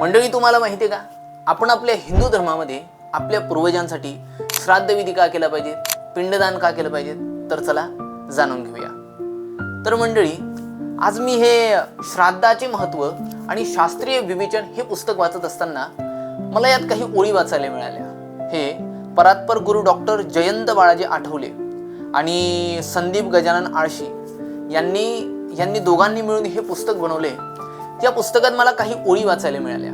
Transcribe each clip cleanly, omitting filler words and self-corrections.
मंडळी, तुम्हाला माहिती आहे का, आपण आपल्या हिंदू धर्मामध्ये आपल्या पूर्वजांसाठी श्राद्ध विधी का केला पाहिजे, पिंडदान का केलं पाहिजे, तर चला जाणून घेऊया. तर मंडळी, आज मी हे श्राद्धाचे महत्त्व आणि शास्त्रीय विवेचन हे पुस्तक वाचत असताना मला यात काही ओळी वाचायला मिळाल्या. हे परात्पर गुरु डॉक्टर जयंत बाळाजी आठवले आणि संदीप गजानन आळशी यांनी दोघांनी मिळून हे पुस्तक बनवले. त्या पुस्तकात मला काही ओळी वाचायला मिळाल्या.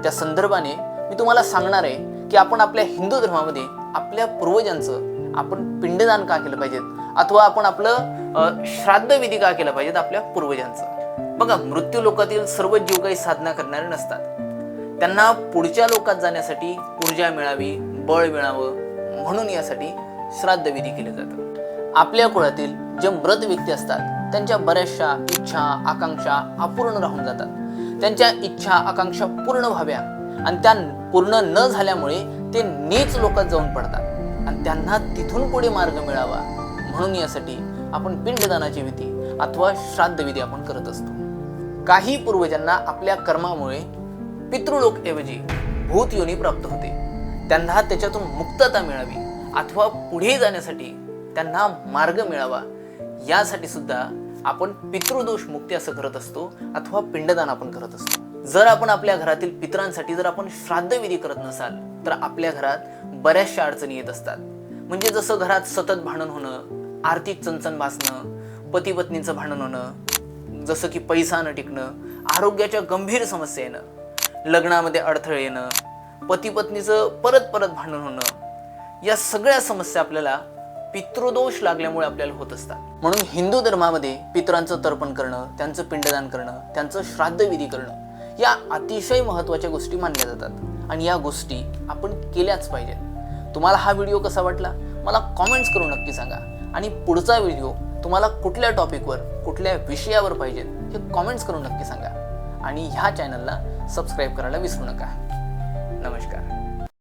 त्या संदर्भाने मी तुम्हाला सांगणार आहे की आपण आपल्या हिंदू धर्मामध्ये आपल्या पूर्वजांचं आपण पिंडदान का केलं पाहिजे, अथवा आपण आपलं श्राद्ध विधी का केलं पाहिजेत आपल्या पूर्वजांचं. बघा, मृत्यू लोकातील सर्व जीव काही साधना करणारे नसतात. त्यांना पुढच्या लोकात जाण्यासाठी ऊर्जा मिळावी, बळ मिळावं म्हणून यासाठी श्राद्ध विधी केले जातात. आपल्या कुळातील जे मृत व्यक्ती असतात त्यांच्या बऱ्याचशा इच्छा आकांक्षा अपूर्ण राहून जातात. त्यांच्या इच्छा आकांक्षा पूर्ण व्हाव्या आणि त्या पूर्ण न झाल्यामुळे ते नीच लोकात जाऊन पडतात आणि त्यांना तिथून पुढे मार्ग मिळावा म्हणून यासाठी आपण पिंडदानाची विधी अथवा श्राद्ध विधी आपण करत असतो. काही पूर्वजांना आपल्या कर्मामुळे पितृलोक ऐवजी भूत योनी प्राप्त होते. त्यांना त्याच्यातून मुक्तता मिळावी अथवा पुढे जाण्यासाठी त्यांना मार्ग मिळावा यासाठी सुद्धा आपण पितृदोष मुक्ती असं करत असतो अथवा पिंडदान आपण करत असतो. जर आपण आपल्या घरातील पितरांसाठी जर आपण श्राद्ध विधी करत नसाल तर आपल्या घरात बऱ्याचशा अडचणी येत असतात. म्हणजे जसं घरात सतत भांडण होणं, आर्थिक चणचण भासणं, पती पत्नीचं भांडण होणं, जसं की पैसा न टिकणं, आरोग्याच्या गंभीर समस्या येणं, लग्नामध्ये अडथळे येणं, पती पत्नीचं परत भांडण होणं, या सगळ्या समस्या आपल्याला पितृदोष लागल्यामुळे आपल्याला होत असतात. म्हणून हिंदू धर्मामध्ये पितरांचं तर्पण करणं, त्यांचं पिंडदान करणं, त्यांचं श्राद्ध विधी करणं या अतिशय महत्त्वाच्या गोष्टी मानल्या जातात आणि या गोष्टी आपण केल्याच पाहिजेत. तुम्हाला हा व्हिडिओ कसा वाटला मला कॉमेंट्स करून नक्की सांगा आणि पुढचा व्हिडिओ तुम्हाला कुठल्या टॉपिकवर कुठल्या विषयावर पाहिजे हे कॉमेंट्स करून नक्की सांगा आणि ह्या चॅनलला सबस्क्राईब करायला विसरू नका. नमस्कार.